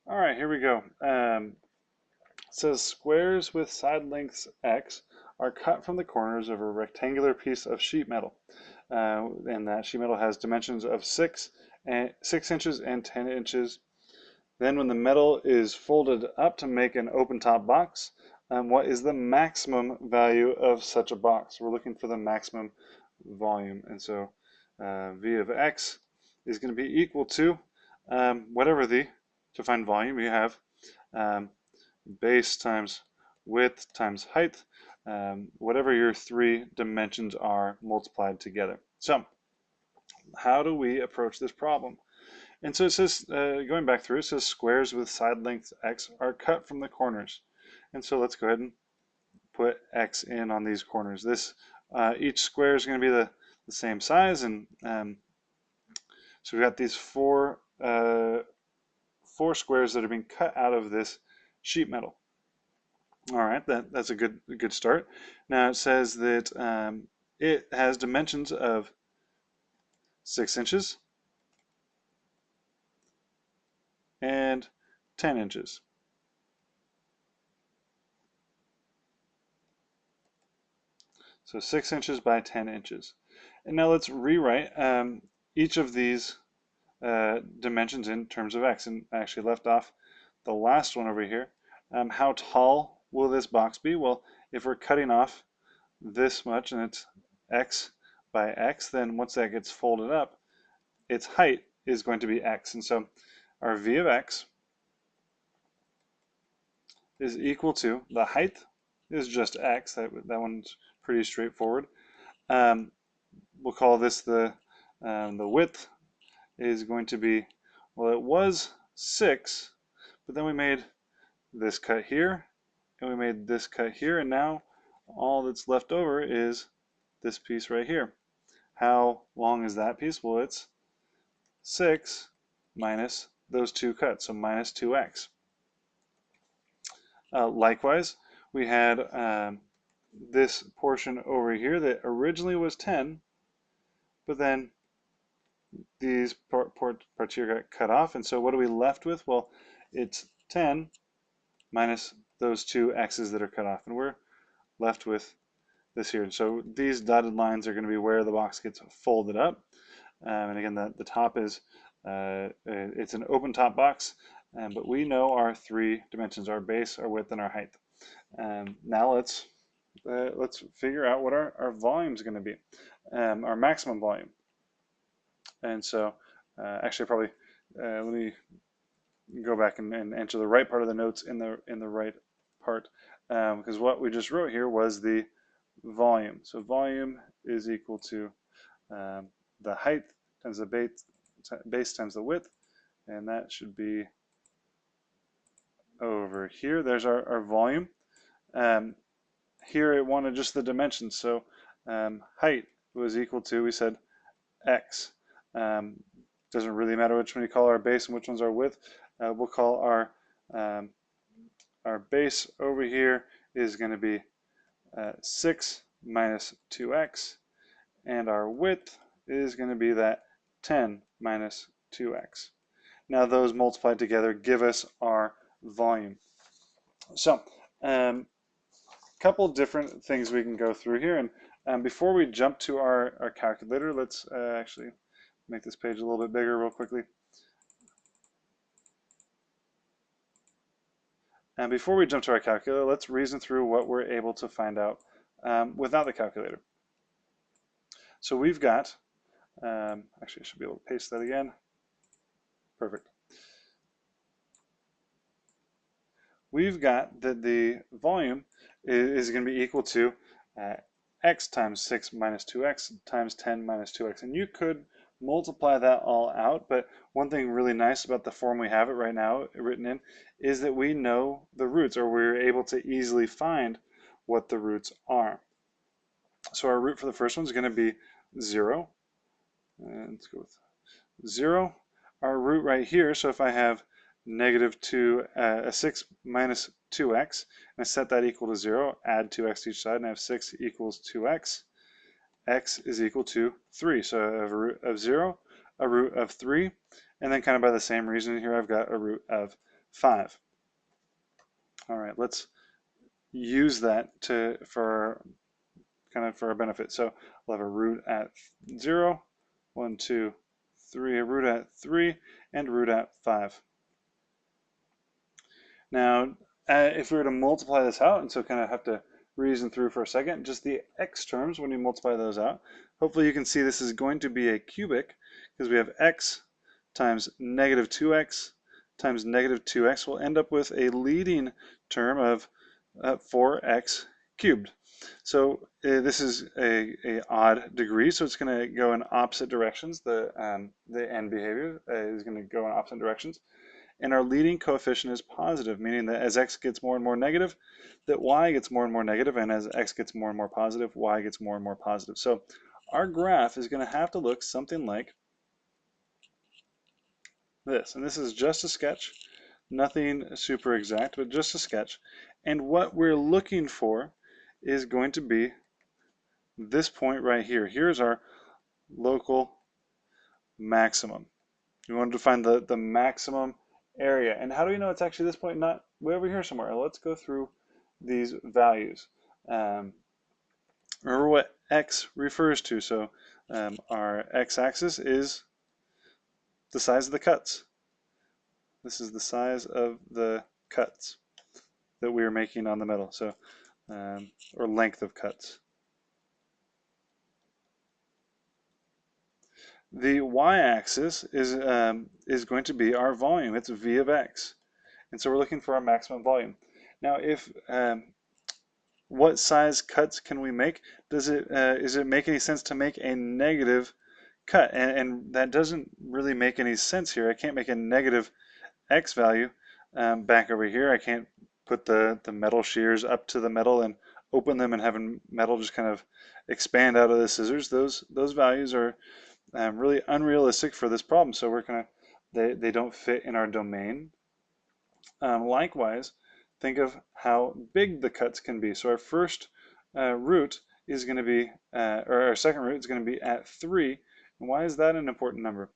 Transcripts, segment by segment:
All right, here we go. It says squares with side lengths x are cut from the corners of a rectangular piece of sheet metal. And that sheet metal has dimensions of 6 inches and 10 inches. Then when the metal is folded up to make an open top box, what is the maximum value of such a box? We're looking for the maximum volume. And so V of x is going to be equal to whatever to find volume, you have um, base times width times height, whatever your three dimensions are multiplied together. So how do we approach this problem? And so it says, going back through, it says squares with side lengths x are cut from the corners. And so let's go ahead and put x in on these corners. Each square is going to be the same size, and so we've got these four squares that are being cut out of this sheet metal. All right, that's a good start. Now it says that it has dimensions of 6 inches and 10 inches. So 6 inches by 10 inches. And now let's rewrite each of these dimensions in terms of x. And I actually left off the last one over here. How tall will this box be? Well, if we're cutting off this much and it's x by x, then once that gets folded up, its height is going to be x. And so our v of x is equal to, the height is just x. That one's pretty straightforward. We'll call this the width is going to be, well, it was 6, but then we made this cut here, and we made this cut here, and now all that's left over is this piece right here. How long is that piece? Well, it's 6 minus those two cuts, so minus 2x. Likewise, we had this portion over here that originally was 10, but then these parts here got cut off, and so what are we left with? Well, it's 10 minus those two x's that are cut off, and we're left with this here. So these dotted lines are going to be where the box gets folded up. And again, the top is, it's an open top box, but we know our three dimensions, our base, our width, and our height. Now let's figure out what our volume is going to be, our maximum volume. And so actually probably let me go back and enter the right part of the notes in the right part, because what we just wrote here was the volume. So volume is equal to the height times the base times the width, and that should be over here. There's our volume. Here it wanted just the dimensions, so height was equal to, we said, x. Doesn't really matter which one you call our base and which one's our width. We'll call our base over here is going to be 6 minus 2x, and our width is going to be that 10 minus 2x. Now those multiplied together give us our volume. So couple different things we can go through here, and before we jump to our calculator, let's actually make this page a little bit bigger real quickly. And before we jump to our calculator, let's reason through what we're able to find out without the calculator. So we've got, actually I should be able to paste that again. Perfect. We've got that the volume is going to be equal to x times 6 minus 2x times 10 minus 2x. And you could multiply that all out, but one thing really nice about the form we have it right now written in is that we know the roots, or we're able to easily find what the roots are. So our root for the first one is going to be 0. And let's go with 0. Our root right here, so if I have negative 6 minus 2x, and I set that equal to 0, add 2x to each side, and I have 6 equals 2x. X is equal to 3. So I have a root of 0, a root of 3, and then kind of by the same reason here, I've got a root of 5. All right, let's use that for our benefit. So we'll have a root at 0, 1, 2, 3, a root at 3, and a root at 5. Now, if we were to multiply this out, and so kind of have to reason through for a second, just the x terms, when you multiply those out, hopefully you can see this is going to be a cubic, because we have x times negative 2x times negative 2x. We'll end up with a leading term of 4x cubed. So this is a odd degree, so it's going to go in opposite directions. The end behavior is going to go in opposite directions. And our leading coefficient is positive, meaning that as x gets more and more negative, that y gets more and more negative, and as x gets more and more positive, y gets more and more positive. So our graph is going to have to look something like this. And this is just a sketch, nothing super exact, but just a sketch. And what we're looking for is going to be this point right here. Here's our local maximum. We wanted to find the maximum area. And how do we know it's actually this point, not way over here somewhere? Let's go through these values. Remember what x refers to. So our x-axis is the size of the cuts. This is the size of the cuts that we are making on the metal, so or length of cuts. The y-axis is going to be our volume. It's v of x, and so we're looking for our maximum volume. Now, if what size cuts can we make? Does it make any sense to make a negative cut? And that doesn't really make any sense here. I can't make a negative x value back over here. I can't put the metal shears up to the metal and open them and having metal just kind of expand out of the scissors. Those values are really unrealistic for this problem. So we're gonna they don't fit in our domain. Likewise, think of how big the cuts can be. So our first root is going to be, or our second root is going to be at 3. And why is that an important number?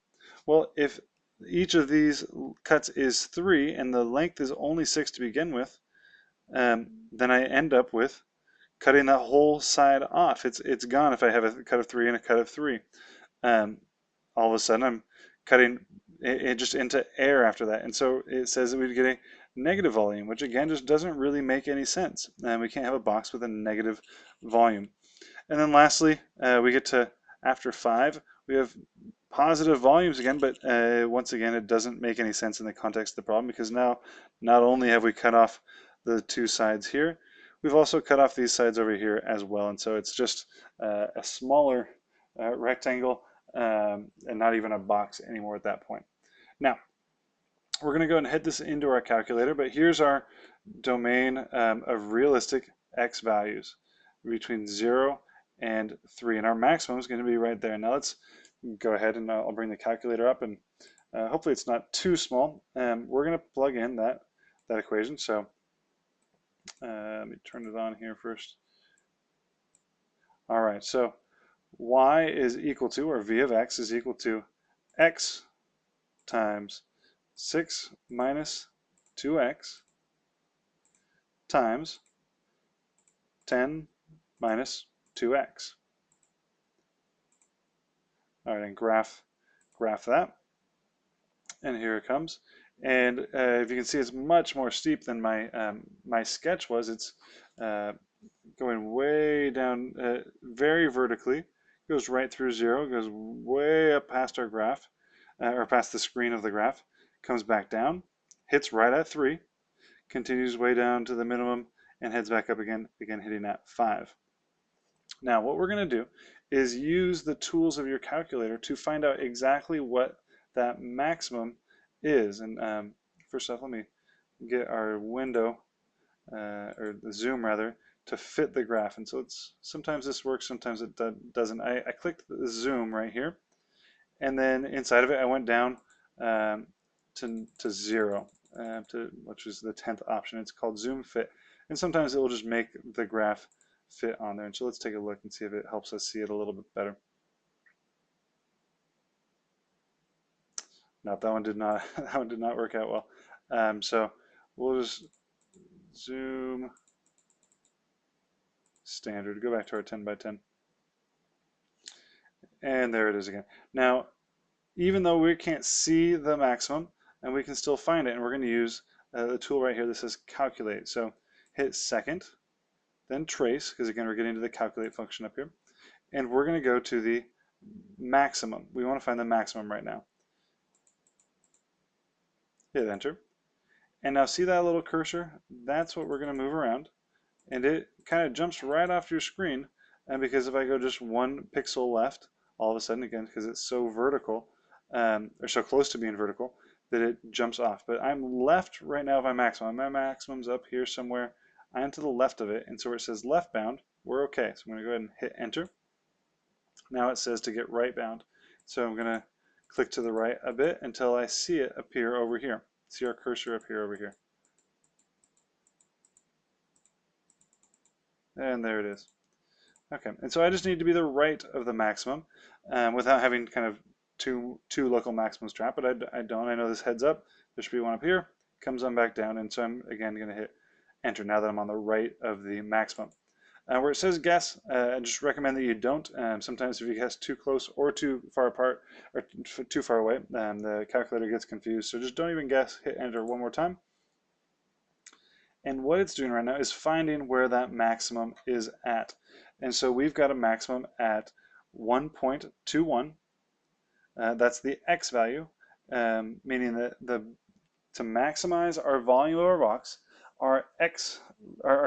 Well, if each of these cuts is 3 and the length is only 6 to begin with, then I end up with cutting that whole side off. It's gone if I have a cut of 3 and a cut of 3. All of a sudden I'm cutting it just into air after that. And so it says that we'd get a negative volume, which again just doesn't really make any sense. And we can't have a box with a negative volume. And then lastly, we get to after 5, we have positive volumes again, but once again, it doesn't make any sense in the context of the problem, because now not only have we cut off the two sides here, we've also cut off these sides over here as well. And so it's just a smaller rectangle and not even a box anymore at that point. Now, we're going to go and head this into our calculator, but here's our domain of realistic x values between 0 and 3, and our maximum is going to be right there. Now let's go ahead and I'll bring the calculator up, and hopefully it's not too small. We're going to plug in that equation. So let me turn it on here first. All right, so y is equal to, or v of x is equal to x times 6 minus 2x times 10 minus 2x. All right, and graph that. And here it comes. And if you can see, it's much more steep than my sketch was. It's going way down, very vertically. Goes right through 0, goes way up past our graph, or past the screen of the graph, comes back down, hits right at 3, continues way down to the minimum, and heads back up again hitting at 5. Now, what we're going to do is use the tools of your calculator to find out exactly what that maximum is. And first off, let me get our window, or the zoom rather, to fit the graph. And so sometimes this works, sometimes it doesn't. I clicked the zoom right here, and then inside of it I went down to 0, which is the 10th option. It's called zoom fit, and sometimes it will just make the graph fit on there. And so let's take a look and see if it helps us see it a little bit better. No, that one did not. That one did not work out well. So we'll just zoom standard. Go back to our 10 by 10, and there it is again. Now, even though we can't see the maximum, and we can still find it, and we're going to use the tool right here that says calculate. So hit second, then trace, because again we're getting to the calculate function up here, and we're going to go to the maximum. We want to find the maximum right now. Hit enter. And now see that little cursor? That's what we're going to move around. And it kind of jumps right off your screen. And because if I go just 1 pixel left, all of a sudden, again, because it's so vertical, or so close to being vertical, that it jumps off. But I'm left right now of my maximum. My maximum's up here somewhere. I'm to the left of it. And so where it says left bound, we're okay. So I'm going to go ahead and hit enter. Now it says to get right bound. So I'm going to click to the right a bit until I see it appear over here. See our cursor appear over here. And there it is. Okay, and so I just need to be the right of the maximum without having kind of two local maximums trapped, but I don't. I know this heads up. There should be one up here, comes on back down, and so I'm again going to hit enter now that I'm on the right of the maximum. Where it says guess, I just recommend that you don't. Sometimes if you guess too close or too far apart or too far away, the calculator gets confused. So just don't even guess, hit enter one more time. And what it's doing right now is finding where that maximum is at. And so we've got a maximum at 1.21. That's the x value, meaning that to maximize our volume of our box, our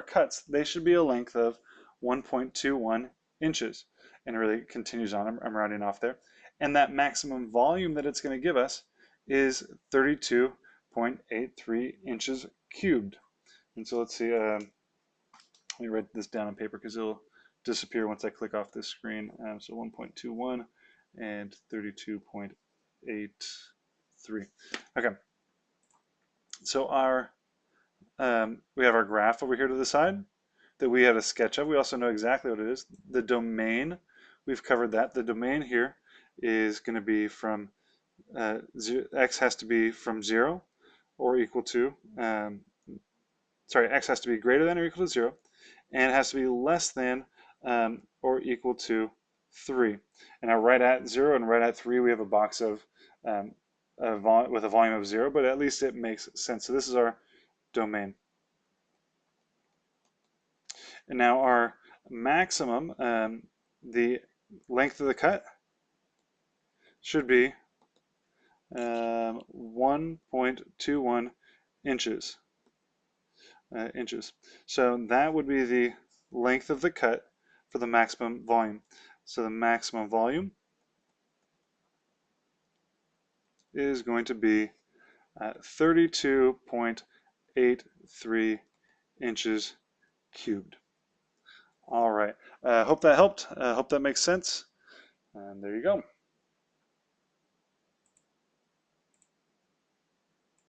cuts, they should be a length of 1.21 inches. And it really continues on. I'm rounding off there. And that maximum volume that it's going to give us is 32.83 inches cubed. And so let's see, let me write this down on paper because it'll disappear once I click off this screen. So 1.21 and 32.83. Okay. So our we have our graph over here to the side that we had a sketch of. We also know exactly what it is. The domain, we've covered that. The domain here is going to be from x has to be from 0 or equal to x has to be greater than or equal to 0, and it has to be less than or equal to 3. And now right at 0 and right at 3, we have a box of with a volume of 0, but at least it makes sense. So this is our domain. And now our maximum, the length of the cut should be 1.21 inches. So that would be the length of the cut for the maximum volume. So the maximum volume is going to be 32.83 inches cubed. All right. Hope that helped. Hope that makes sense. And there you go.